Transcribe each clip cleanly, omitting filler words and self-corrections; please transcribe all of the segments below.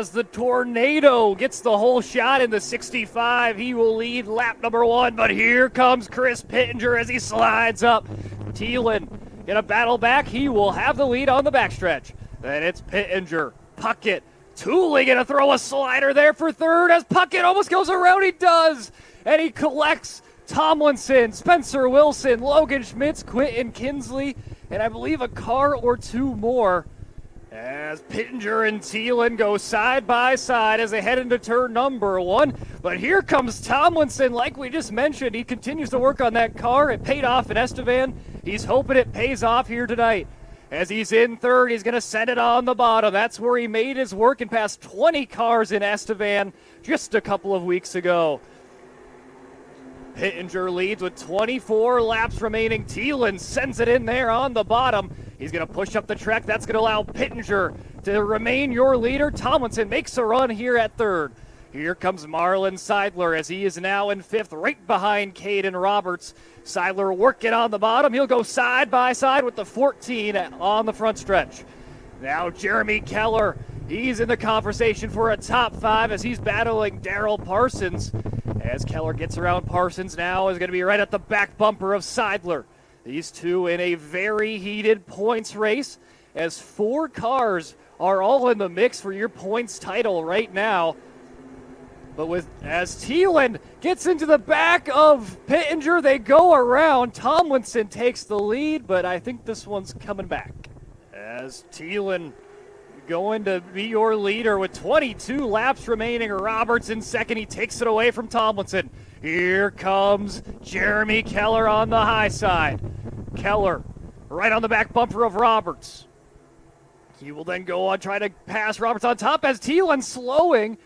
as the Tornado gets the whole shot in the 65. He will lead lap number 1, but here comes Chris Pittenger as he slides up. Thielen gonna battle back. He will have the lead on the backstretch. Then it's Pittenger, Puckett, Tooley gonna throw a slider there for third as Puckett almost goes around. He does, and he collects Tomlinson, Spencer Wilson, Logan Schmitz, Quentin Kinsley, and I believe a car or two more as Pittenger and Thielen go side by side as they head into turn number 1. But here comes Tomlinson, like we just mentioned. He continues to work on that car. It paid off in Estevan. He's hoping it pays off here tonight. As he's in third, he's going to send it on the bottom. That's where he made his work and passed 20 cars in Estevan just a couple of weeks ago. Pittenger leads with 24 laps remaining. Thielen sends it in there on the bottom. He's going to push up the track. That's going to allow Pittenger to remain your leader. Tomlinson makes a run here at third. Here comes Marlon Seidler as he is now in fifth, right behind Caden Roberts. Seidler working on the bottom. He'll go side by side with the 14 on the front stretch. Now Jeremy Keller, he's in the conversation for a top 5 as he's battling Daryl Parsons. As Keller gets around Parsons now is going to be right at the back bumper of Seidler. These two in a very heated points race as 4 cars are all in the mix for your points title right now. But as Thielen gets into the back of Pittenger, they go around. Tomlinson takes the lead, but I think this one's coming back. As Thielen going to be your leader with 22 laps remaining. Roberts in second. He takes it away from Tomlinson. Here comes Jeremy Keller on the high side. Keller right on the back bumper of Roberts. He will then go on try to pass Roberts on top as Thielen slowing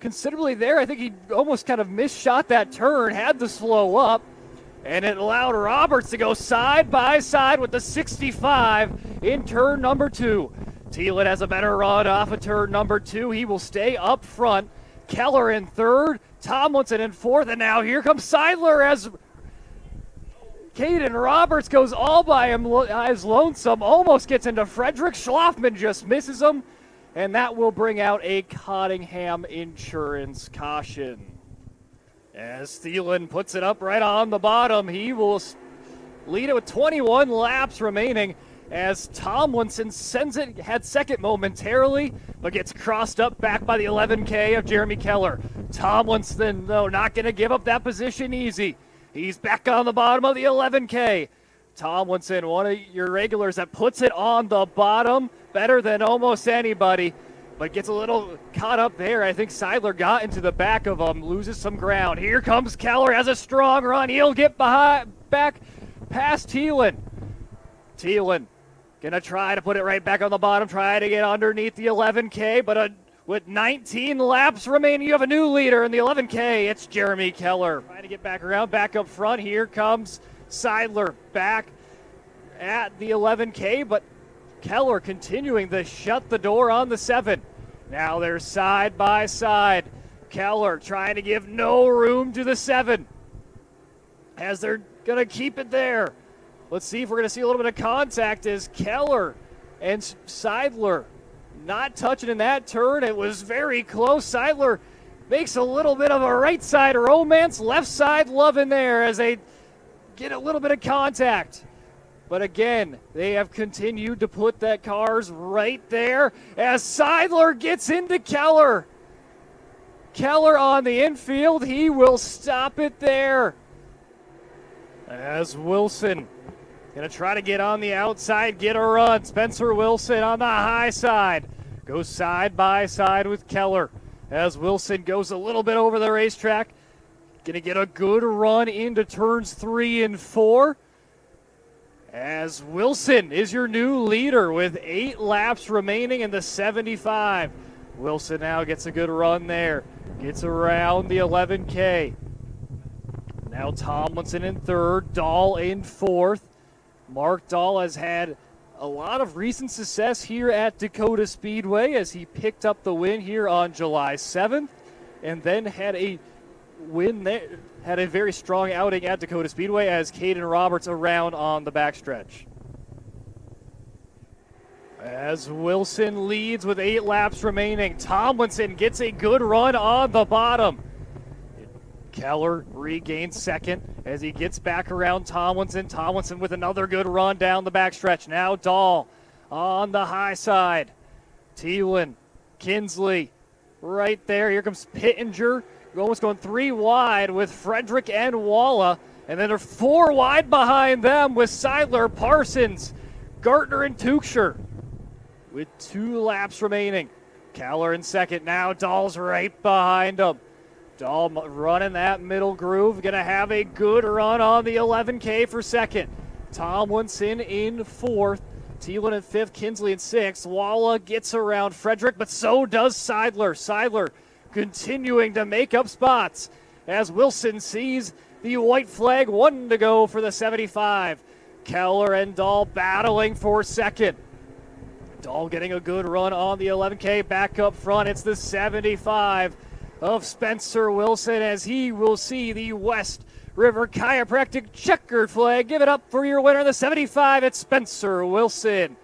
considerably there. I think he almost kind of misshot that turn, had to slow up, and it allowed Roberts to go side by side with the 65 in turn number 2. Thielen has a better run off of turn number 2. He will stay up front. Keller in third, Tomlinson in fourth, and now here comes Seidler as Caden Roberts goes all by him as lonesome, almost gets into Frederick. Schlafman just misses him, and that will bring out a Cottingham Insurance caution. As Thielen puts it up right on the bottom, he will lead it with 21 laps remaining as Tomlinson sends it, had second momentarily, but gets crossed up back by the 11K of Jeremy Keller. Tomlinson, though, not going to give up that position easy. He's back on the bottom of the 11K. Tomlinson, one of your regulars that puts it on the bottom better than almost anybody, but gets a little caught up there. I think Seidler got into the back of him, loses some ground. Here comes Keller, has a strong run. He'll get back past Thielen. Thielen gonna try to put it right back on the bottom, try to get underneath the 11K, but with 19 laps remaining, you have a new leader in the 11K. It's Jeremy Keller. Trying to get back around, back up front. Here comes Seidler back at the 11K, but Keller continuing to shut the door on the 7. Now they're side by side. Keller trying to give no room to the 7 as they're going to keep it there. Let's see if we're going to see a little bit of contact as Keller and Seidler not touching in that turn. It was very close. Seidler makes a little bit of a right side romance, left side love in there as they get a little bit of contact. But again, they have continued to put that cars right there as Seidler gets into Keller. Keller on the infield, he will stop it there. As Wilson gonna try to get on the outside, get a run. Spencer Wilson on the high side. Goes side by side with Keller. As Wilson goes a little bit over the racetrack. Gonna get a good run into turns 3 and 4. As Wilson is your new leader with 8 laps remaining in the 75. Wilson now gets a good run there. Gets around the 11K. Now Tomlinson in third, Dahl in fourth. Mark Dahl has had a lot of recent success here at Dacotah Speedway as he picked up the win here on July 7th and then had a win there, had a very strong outing at Dacotah Speedway as Caden Roberts around on the backstretch. As Wilson leads with 8 laps remaining, Tomlinson gets a good run on the bottom. Keller regains second as he gets back around Tomlinson. Tomlinson with another good run down the backstretch. Now Dahl on the high side. Thielen, Kinsley right there. Here comes Pittenger. Almost going 3 wide with Frederick and Walla. And then they're 4 wide behind them with Seidler, Parsons, Gartner, and Tuchscher. With 2 laps remaining. Keller in second. Now Dahl's right behind him. Dahl running that middle groove. Going to have a good run on the 11K for second. Tomlinson in fourth. Thielen in fifth. Kinsley in sixth. Walla gets around Frederick, but so does Seidler. Seidler continuing to make up spots as Wilson sees the white flag. 1 to go for the 75. Keller and Dahl battling for second. Dahl getting a good run on the 11K. Back up front, it's the 75 of Spencer Wilson as he will see the West River Chiropractic checkered flag. Give it up for your winner, the 75. It's Spencer Wilson.